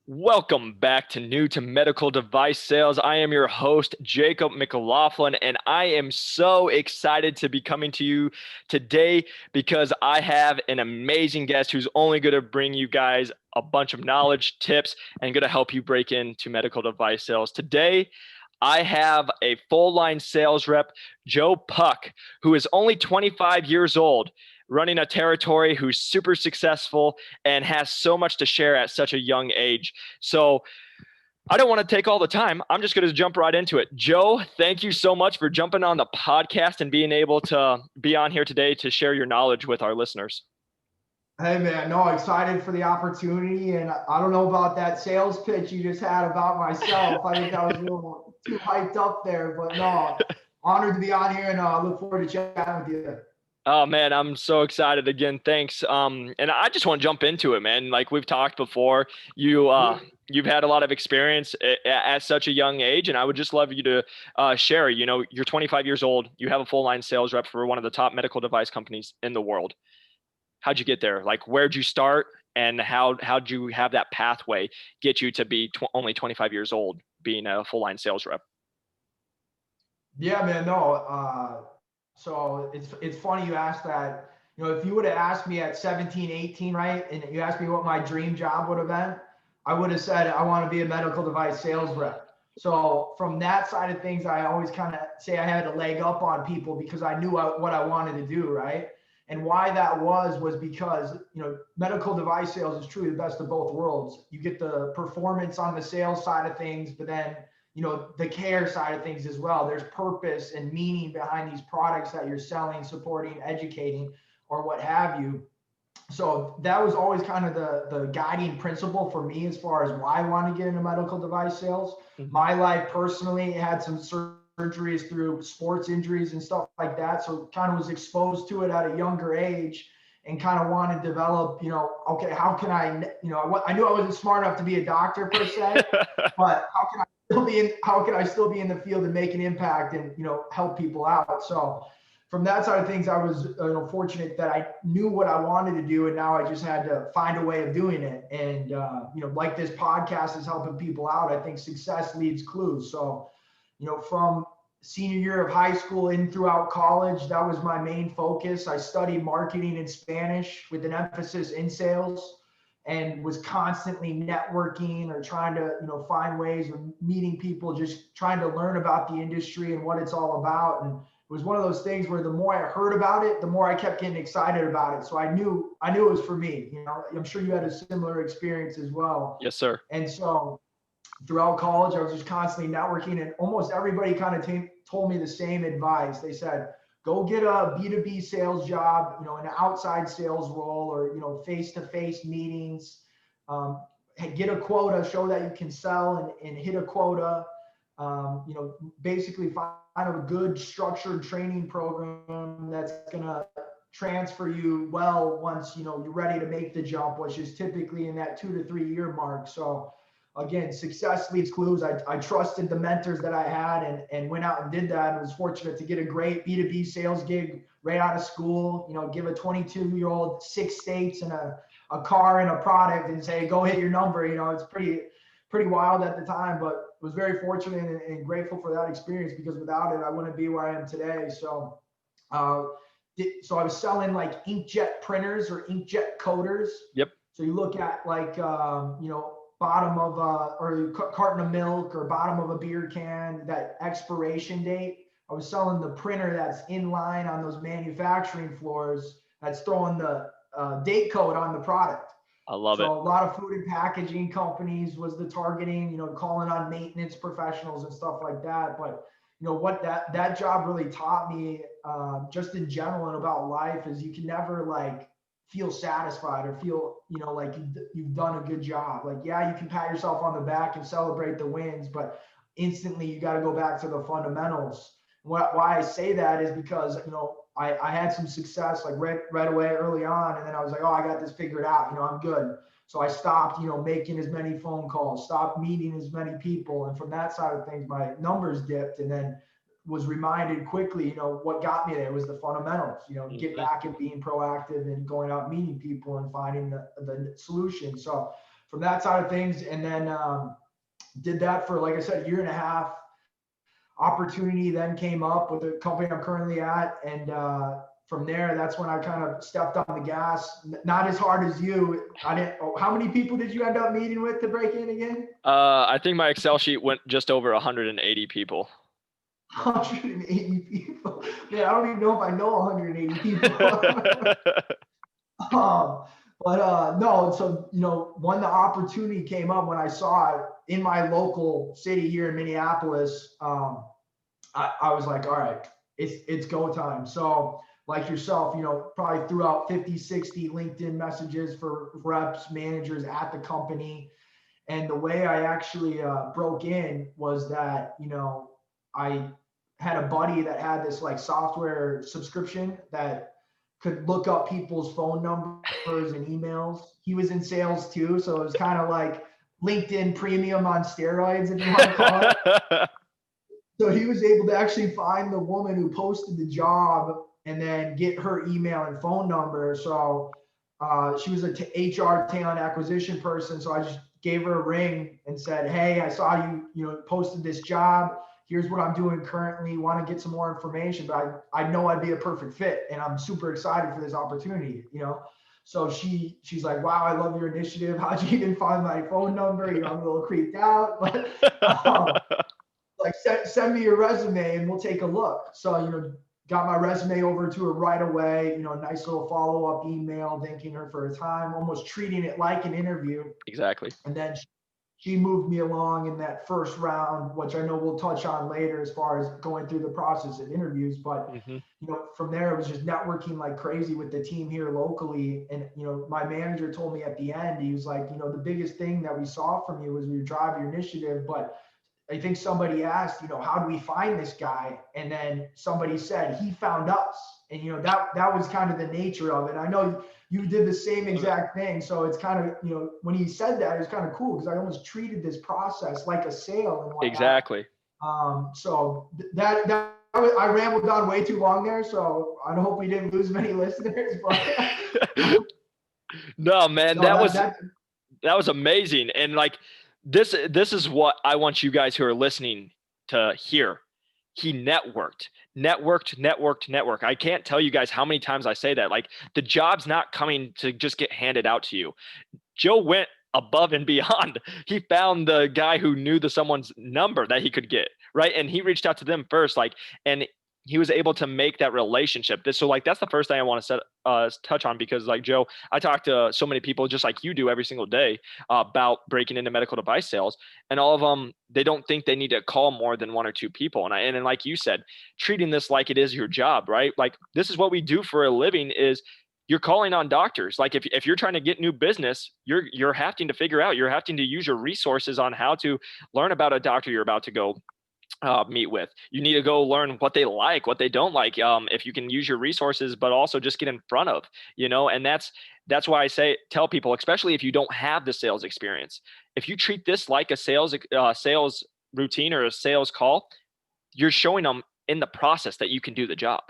Welcome back to New to Medical Device Sales. I am your host, Jacob McLaughlin, and I am so excited to be coming to you today because I have an amazing guest who's only going to bring you guys a bunch of knowledge, tips, and going to help you break into medical device sales. Today, I have a full line sales rep, Joe Puk, who is only 25 years old, running a territory, who's super successful and has so much to share at such a young age. So I don't want to take all the time. I'm just going to jump right into it. Joe, thank you so much for jumping on the podcast and being able to be on here today to share your knowledge with our listeners. Hey man, no, excited for the opportunity. And I don't know about that sales pitch you just had about myself. I think that was a little too hyped up there, but no, honored to be on here and look forward to chatting with you. Oh man, I'm so excited again. Thanks. And I just want to jump into it, man. Like we've talked before, you've had a lot of experience at such a young age, and I would just love you to share. You're 25 years old. You have a full line sales rep for one of the top medical device companies in the world. How'd you get there? Like, where'd you start, and how'd you have that pathway get you to be only 25 years old, being a full line sales rep? Yeah, man, no. So it's funny you asked that. If you would have asked me at 17, 18, right, and you asked me what my dream job would have been, I would have said I want to be a medical device sales rep. So from that side of things, I always kind of say I had a leg up on people because I knew what I wanted to do, right? And why that was because, medical device sales is truly the best of both worlds. You get the performance on the sales side of things, but then the care side of things as well. There's purpose and meaning behind these products that you're selling, supporting, educating, or what have you. So that was always kind of the guiding principle for me as far as why I want to get into medical device sales. Mm-hmm. My life personally had some surgeries through sports injuries and stuff like that. So kind of was exposed to it at a younger age and kind of want to develop, okay, how can I knew I wasn't smart enough to be a doctor per se, but how can I still be in the field and make an impact and, help people out? So from that side of things, I was fortunate that I knew what I wanted to do. And now I just had to find a way of doing it. And, like this podcast is helping people out. I think success leaves clues. So, from senior year of high school in throughout college, that was my main focus. I studied marketing in Spanish with an emphasis in sales, and was constantly networking or trying to, find ways of meeting people, just trying to learn about the industry and what it's all about. And it was one of those things where the more I heard about it, the more I kept getting excited about it. So I knew it was for me. I'm sure you had a similar experience as well. Yes, sir. And so throughout college, I was just constantly networking, and almost everybody kind of told me the same advice. They said, go get a B2B sales job, an outside sales role, or, face-to-face meetings, get a quota, show that you can sell and hit a quota, basically find a good structured training program that's going to transfer you well once, you're ready to make the jump, which is typically in that 2 to 3 year mark. So again, success leaves clues. I trusted the mentors that I had and went out and did that, and was fortunate to get a great B2B sales gig right out of school, give a 22-year-old 6 states and a car and a product and say, go hit your number. It's pretty wild at the time, but was very fortunate and grateful for that experience, because without it, I wouldn't be where I am today. So, so I was selling like inkjet printers or inkjet coders. Yep. So you look at like, bottom of or carton of milk or bottom of a beer can, that expiration date. I was selling the printer that's in line on those manufacturing floors that's throwing the date code on the product. I love it. So a lot of food and packaging companies was the targeting, calling on maintenance professionals and stuff like that. But what that job really taught me, just in general and about life, is you can never like feel satisfied or feel, like you've done a good job. Like, yeah, you can pat yourself on the back and celebrate the wins, but instantly you got to go back to the fundamentals. Why I say that is because, I had some success like right away early on. And then I was like, oh, I got this figured out, I'm good. So I stopped, making as many phone calls, stopped meeting as many people. And from that side of things, my numbers dipped, and then was reminded quickly, what got me there was the fundamentals, get back and being proactive and going out meeting people and finding the solution. So from that side of things. And then did that for, like I said, a year and a half. Opportunity then came up with the company I'm currently at. And from there, that's when I kind of stepped on the gas. Not as hard as you. I didn't. How many people did you end up meeting with to break in again? I think my Excel sheet went just over 180 people. 180 people. Man, I don't even know if I know 180 people. um, but no, so when the opportunity came up, when I saw it in my local city here in Minneapolis, I was like, all right, it's go time. So like yourself, probably threw out 50, 60 LinkedIn messages for reps, managers at the company. And the way I actually broke in was that, I had a buddy that had this like software subscription that could look up people's phone numbers and emails. He was in sales too. So it was kind of like LinkedIn premium on steroids, if you want to call it. So he was able to actually find the woman who posted the job and then get her email and phone number. So she was a HR talent acquisition person. So I just gave her a ring and said, hey, I saw you posted this job. Here's what I'm doing currently. Want to get some more information, but I know I'd be a perfect fit, and I'm super excited for this opportunity. So she's like, wow, I love your initiative. How'd you even find my phone number? I'm a little creeped out, but like send me your resume and we'll take a look. So got my resume over to her right away. Nice little follow-up email, thanking her for her time, almost treating it like an interview. Exactly. And then she moved me along in that first round, which I know we'll touch on later as far as going through the process of interviews. But from there, it was just networking like crazy with the team here locally. And my manager told me at the end, he was like, the biggest thing that we saw from you was your drive, your initiative. But I think somebody asked, how do we find this guy? And then somebody said he found us. And that was kind of the nature of it. I know you did the same exact thing. So it's kind of, when he said that, it was kind of cool because I almost treated this process like a sale and whatnot. Exactly. So that I rambled on way too long there. So I hope we didn't lose many listeners. But no, man, that was amazing. And like, this is what I want you guys who are listening to hear. He networked. I can't tell you guys how many times I say that. Like, the job's not coming to just get handed out to you. Joe went above and beyond. He found the guy who knew someone's number that he could get, right? And he reached out to them first, and he was able to make that relationship. So like, that's the first thing I want to touch on, because like, Joe, I talk to so many people just like you do every single day about breaking into medical device sales, and all of them, they don't think they need to call more than one or two people. And like you said, treating this like it is your job, right? Like, this is what we do for a living, is you're calling on doctors. Like, if you're trying to get new business, you're having to figure out, you're having to use your resources on how to learn about a doctor you're about to go meet with. You need to go learn what they like, what they don't like. If you can use your resources, but also just get in front of, and that's why I tell people, especially if you don't have the sales experience, if you treat this like a sales routine or a sales call, you're showing them in the process that you can do the job.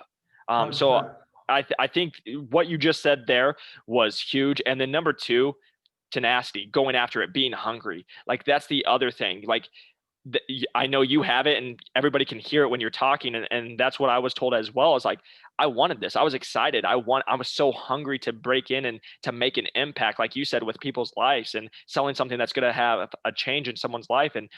So I think what you just said there was huge. And then number two, tenacity, going after it, being hungry. Like, that's the other thing. Like, I know you have it, and everybody can hear it when you're talking. And that's what I was told as well. Is like, I wanted this. I was excited. I was so hungry to break in and to make an impact, like you said, with people's lives and selling something that's going to have a change in someone's life. And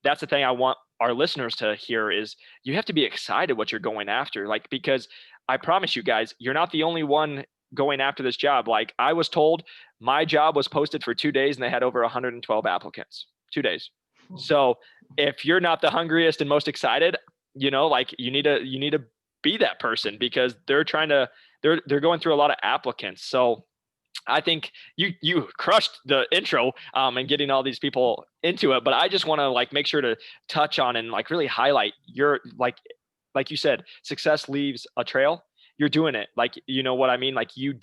that's the thing I want our listeners to hear, is you have to be excited what you're going after. Like, because I promise you guys, you're not the only one going after this job. Like, I was told my job was posted for 2 days and they had over 112 applicants, 2 days. So if you're not the hungriest and most excited, like, you need to be that person, because they're going through a lot of applicants. So I think you crushed the intro and getting all these people into it, but I just want to like make sure to touch on and like really highlight your like you said, success leaves a trail. You're doing it. Like, you know what I mean? Like, you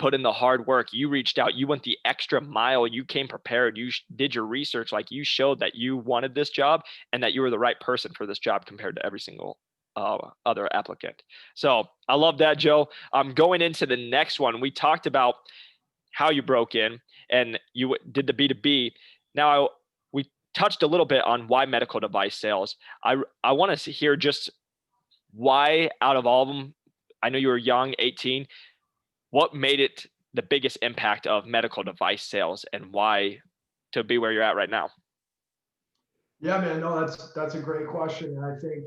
put in the hard work, you reached out, you went the extra mile, you came prepared, you did your research. Like, you showed that you wanted this job and that you were the right person for this job compared to every single other applicant. So I love that, Joe. Going into the next one, we talked about how you broke in, and you did the B2B. Now, we touched a little bit on why medical device sales. I want to hear just why, out of all of them, I know you were young, 18, what made it the biggest impact of medical device sales, and why to be where you're at right now? Yeah, man, no, that's a great question. And I think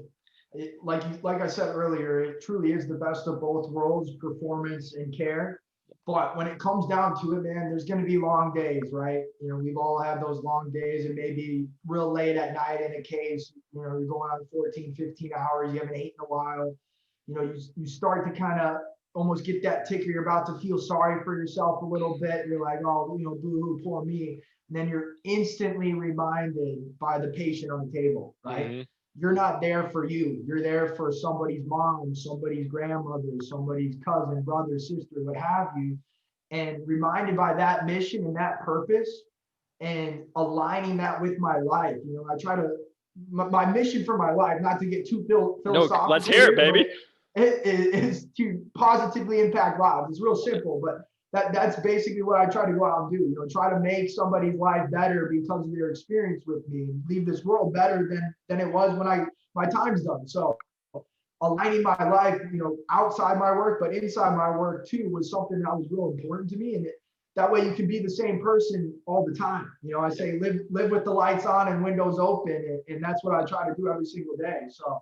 like I said earlier, it truly is the best of both worlds, performance and care. But when it comes down to it, man, there's going to be long days, right? We've all had those long days, and maybe real late at night in a case, you're going on 14, 15 hours, you haven't eaten in a while. You start to kind of almost get that ticker. You're about to feel sorry for yourself a little bit. You're like, oh, boo-hoo, poor me. And then you're instantly reminded by the patient on the table, right? Mm-hmm. You're not there for you. You're there for somebody's mom, somebody's grandmother, somebody's cousin, brother, sister, what have you. And reminded by that mission and that purpose, and aligning that with my life. I try to, my mission for my life, not to get too philosophical. No, let's hear it, baby. It is to positively impact lives. It's real simple, but that's basically what I try to go out and do. Try to make somebody's life better because of their experience with me, and leave this world better than it was when my time's done. So aligning my life, outside my work, but inside my work too, was something that was real important to me. And that way you can be the same person all the time. I say live with the lights on and windows open, and that's what I try to do every single day. So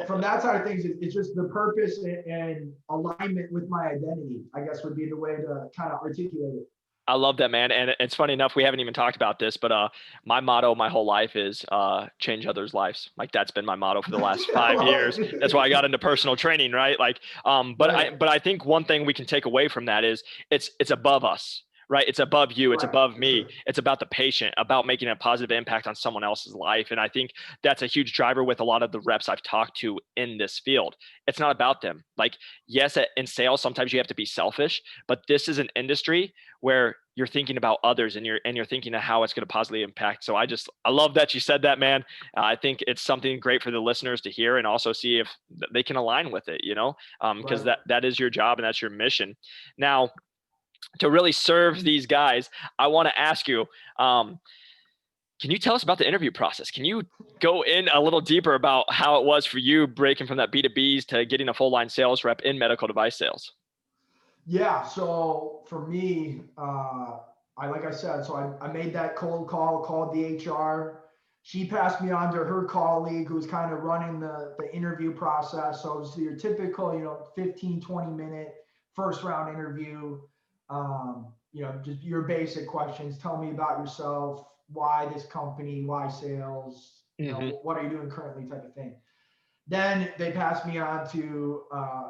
from that side of things, it's just the purpose and alignment with my identity, I guess, would be the way to kind of articulate it. I love that, man. And it's funny enough, we haven't even talked about this, but my motto my whole life is change others' lives. Like, that's been my motto for the last 5 years. That's why I got into personal training, right? Like, but I think one thing we can take away from that is it's above us. Right? It's above you. It's above me. It's about the patient, about making a positive impact on someone else's life. And I think that's a huge driver with a lot of the reps I've talked to in this field. It's not about them. Like, yes, in sales, sometimes you have to be selfish, but this is an industry where you're thinking about others, and you're thinking of how it's going to positively impact. So I love that you said that, man. I think it's something great for the listeners to hear, and also see if they can align with it, because that is your job and that's your mission. Now, to really serve these guys, I want to ask you, can you tell us about the interview process? Can you go in a little deeper about how it was for you breaking from that B2Bs to getting a full line sales rep in medical device sales? Yeah. So for me, like I said, I made that cold call, called the HR. She passed me on to her colleague who was kind of running the interview process. So it was your typical, 15, 20 minute first round interview. Just your basic questions. Tell me about yourself. Why this company? Why sales? What are you doing currently? Type of thing. Then they passed me on to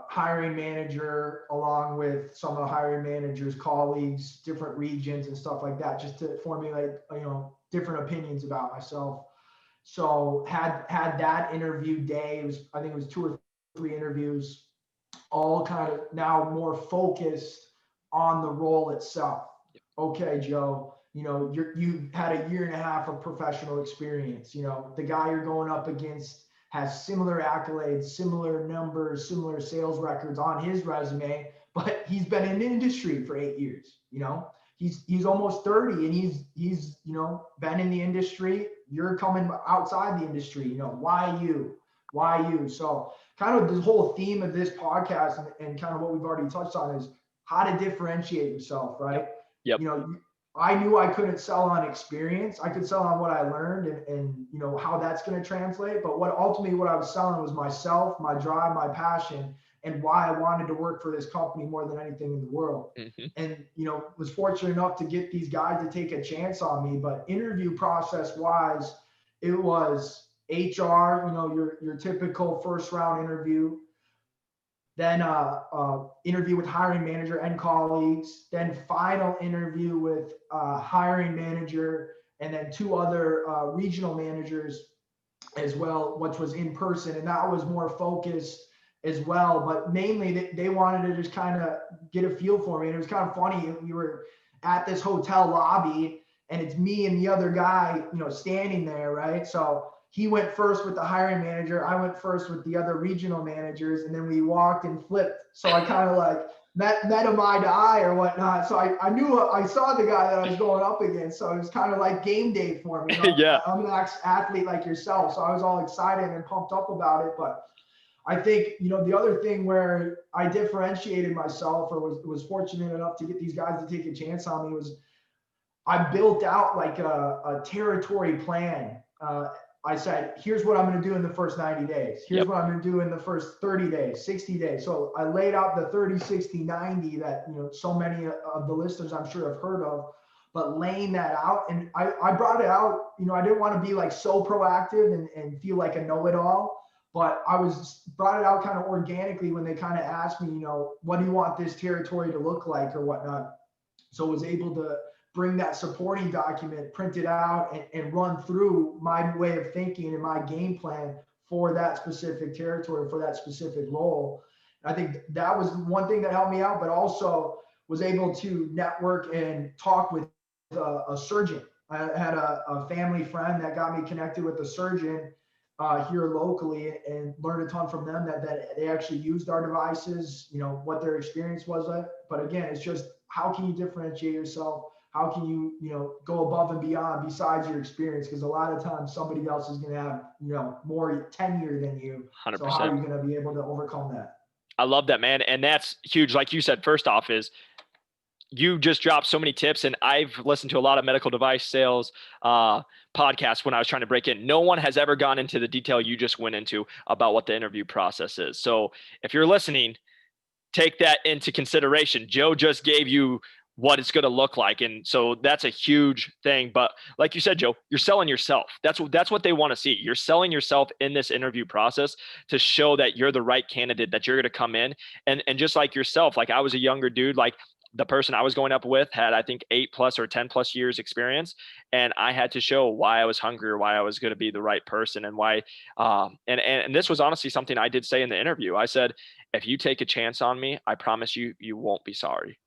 hiring manager, along with some of the hiring manager's colleagues, different regions and stuff like that, just to formulate, different opinions about myself. So had that interview day. I think it was 2 or 3 interviews, all kind of now more focused on the role itself. Okay, Joe, you had a 1.5 years of professional experience. The guy you're going up against has similar accolades, similar numbers, similar sales records on his resume, but he's been in the industry for 8 years. He's almost 30, and he's been in the industry. You're coming outside the industry. Why you? So kind of the whole theme of this podcast, and kind of what we've already touched on, is how to differentiate yourself, right? Yep. I knew I couldn't sell on experience. I could sell on what I learned and how that's going to translate. But what I was selling was myself, my drive, my passion, and why I wanted to work for this company more than anything in the world. Mm-hmm. And, was fortunate enough to get these guys to take a chance on me. But interview process wise, it was HR, your typical first round interview. Then interview with hiring manager and colleagues, then final interview with hiring manager, and then 2 other regional managers as well, which was in person. And that was more focused as well. But mainly they wanted to just kind of get a feel for me. And it was kind of funny. We were at this hotel lobby, and it's me and the other guy, standing there, right? So he went first with the hiring manager. I went first with the other regional managers, and then we walked and flipped. So I kind of met him eye to eye or whatnot. So I knew, I saw the guy that I was going up against. So it was kind of like game day for me. Yeah. I'm an athlete like yourself. So I was all excited and pumped up about it. But I think, the other thing where I differentiated myself or was fortunate enough to get these guys to take a chance on me was I built out like a territory plan. I said, here's what I'm going to do in the first 90 days. Here's what I'm going to do in the first 30 days, 60 days. So I laid out the 30, 60, 90 that, so many of the listeners I'm sure have heard of, but laying that out. And I brought it out, I didn't want to be like so proactive and feel like a know-it-all, but I brought it out kind of organically when they kind of asked me, what do you want this territory to look like or whatnot? So I was able to bring that supporting document, print it out, and run through my way of thinking and my game plan for that specific territory, for that specific role. I think that was one thing that helped me out, but also was able to network and talk with a surgeon. I had a family friend that got me connected with a surgeon here locally and learned a ton from them that they actually used our devices, what their experience was. But again, it's just, how can you differentiate yourself? How can you, go above and beyond besides your experience? Because a lot of times somebody else is going to have, more tenure than you. 100%. So how are you going to be able to overcome that? I love that, man. And that's huge. Like you said, first off is you just dropped so many tips, and I've listened to a lot of medical device sales podcasts when I was trying to break in. No one has ever gone into the detail you just went into about what the interview process is. So if you're listening, take that into consideration. Joe just gave you what it's going to look like. And so that's a huge thing. But like you said, Joe, you're selling yourself. That's what they want to see. You're selling yourself in this interview process to show that you're the right candidate, that you're going to come in. And just like yourself, like I was a younger dude, like the person I was going up with had, I think 8+ or 10+ years experience. And I had to show why I was hungry or why I was going to be the right person and why, and this was honestly something I did say in the interview. I said, if you take a chance on me, I promise you, you won't be sorry.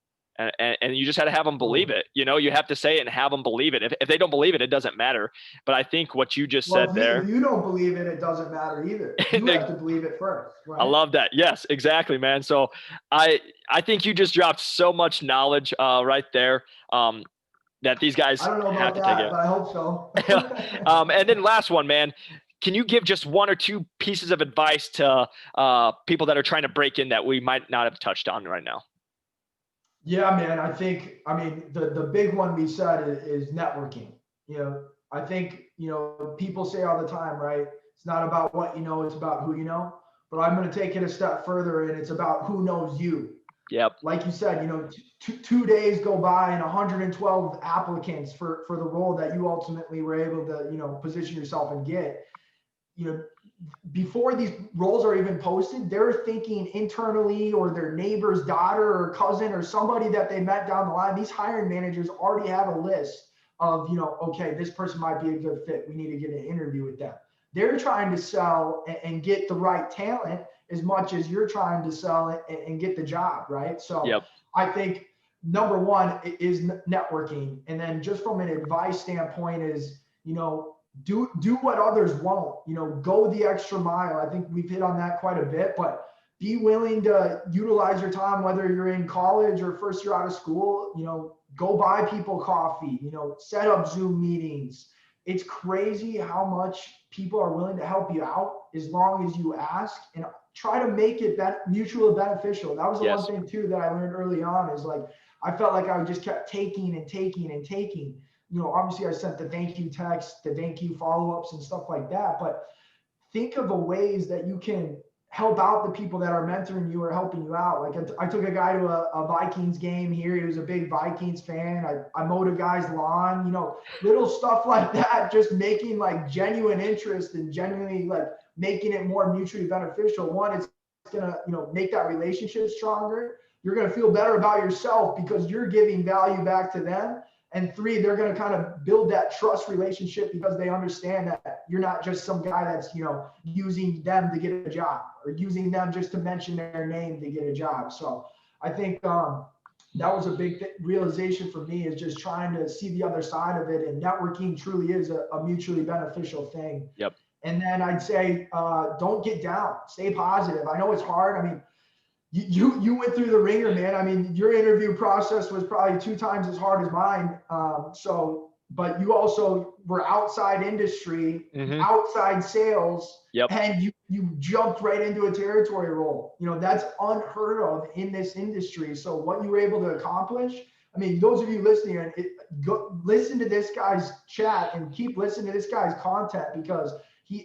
And you just had to have them believe it. You have to say it and have them believe it. If they don't believe it, it doesn't matter. But I think what you just said there. If you don't believe it, it doesn't matter either. You have to believe it first. Right? I love that. Yes, exactly, man. So I think you just dropped so much knowledge right there that these guys I don't know have about to that, take it. but I hope so. And then last one, man. Can you give just one or two pieces of advice to people that are trying to break in that we might not have touched on right now? Yeah, man. The big one we said is networking. I think, people say all the time, right? It's not about what you know, it's about who you know. But I'm going to take it a step further, and it's about who knows you. Yep. Like you said, 2 days go by and 112 applicants for the role that you ultimately were able to, position yourself and get. Before these roles are even posted, they're thinking internally, or their neighbor's daughter or cousin or somebody that they met down the line. These hiring managers already have a list of, okay, this person might be a good fit. We need to get an interview with them. They're trying to sell and get the right talent as much as you're trying to sell it and get the job, right? So yep. I think number one is networking. And then just from an advice standpoint is, do what others won't, go the extra mile. I think we've hit on that quite a bit, but be willing to utilize your time, whether you're in college or first year out of school, go buy people coffee, set up Zoom meetings. It's crazy how much people are willing to help you out as long as you ask, and try to make it mutually beneficial. That was the one thing too that I learned early on, is like, I felt like I just kept taking and taking and taking. Obviously I sent the thank you text, the thank you follow-ups and stuff like that, but think of the ways that you can help out the people that are mentoring you or helping you out. Like I took a guy to a Vikings game here. He was a big Vikings fan. I mowed a guy's lawn, little stuff like that, just making like genuine interest and genuinely like making it more mutually beneficial. One, it's going to, make that relationship stronger. You're going to feel better about yourself because you're giving value back to them. And 3, they're going to kind of build that trust relationship because they understand that you're not just some guy that's, using them to get a job or using them just to mention their name to get a job. So I think that was a big realization for me, is just trying to see the other side of it. And networking truly is a mutually beneficial thing. Yep. And then I'd say, don't get down, stay positive. I know it's hard. you went through the ringer, man. I mean, your interview process was probably 2 times as hard as mine. But you also were outside industry, Mm-hmm. outside sales, Yep. and you jumped right into a territory role. That's unheard of in this industry. So what you were able to accomplish, I mean, those of you listening, go listen to this guy's chat and keep listening to this guy's content, because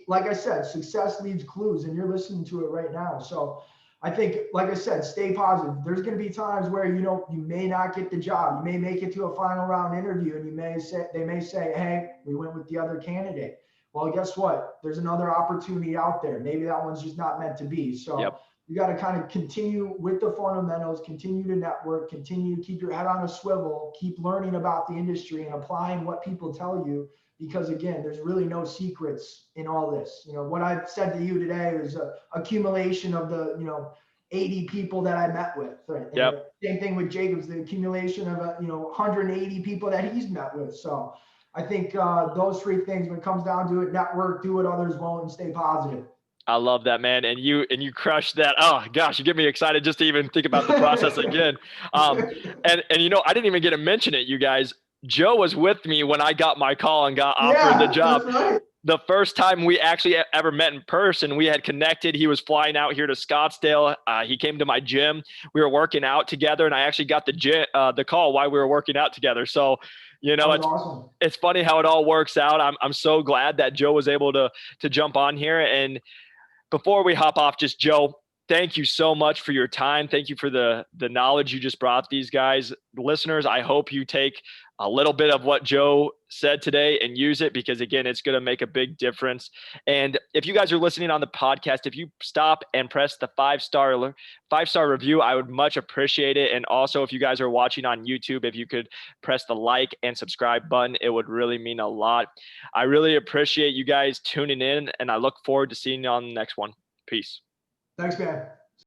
like I said, success leaves clues, and you're listening to it right now. So I think, like I said, stay positive. There's going to be times where, you may not get the job. You may make it to a final round interview, and they may say, hey, we went with the other candidate. Well, guess what? There's another opportunity out there. Maybe that one's just not meant to be. So Yep. you got to kind of continue with the fundamentals, continue to network, continue to keep your head on a swivel, keep learning about the industry and applying what people tell you. Because again, there's really no secrets in all this. What I've said to you today is a accumulation of the, 80 people that I met with. Right? Yep. Same thing with Jacobs, the accumulation of, 180 people that he's met with. So I think those 3 things, when it comes down to it: network, do what others won't, and stay positive. I love that, man. And you crushed that. Oh gosh, you get me excited just to even think about the process again. And I didn't even get to mention it, you guys. Joe was with me when I got my call and got offered the job. That's right. The first time we actually ever met in person, we had connected. He was flying out here to Scottsdale. He came to my gym. We were working out together, and I actually got the call while we were working out together. So, Awesome. It's funny how it all works out. I'm so glad that Joe was able to jump on here. And before we hop off, just Joe, thank you so much for your time. Thank you for the knowledge you just brought these guys. Listeners, I hope you take a little bit of what Joe said today and use it, because again, it's going to make a big difference. And if you guys are listening on the podcast, if you stop and press the 5-star review, I would much appreciate it. And also, if you guys are watching on YouTube, if you could press the like and subscribe button, it would really mean a lot. I really appreciate you guys tuning in, and I look forward to seeing you on the next one. Peace. Thanks, man.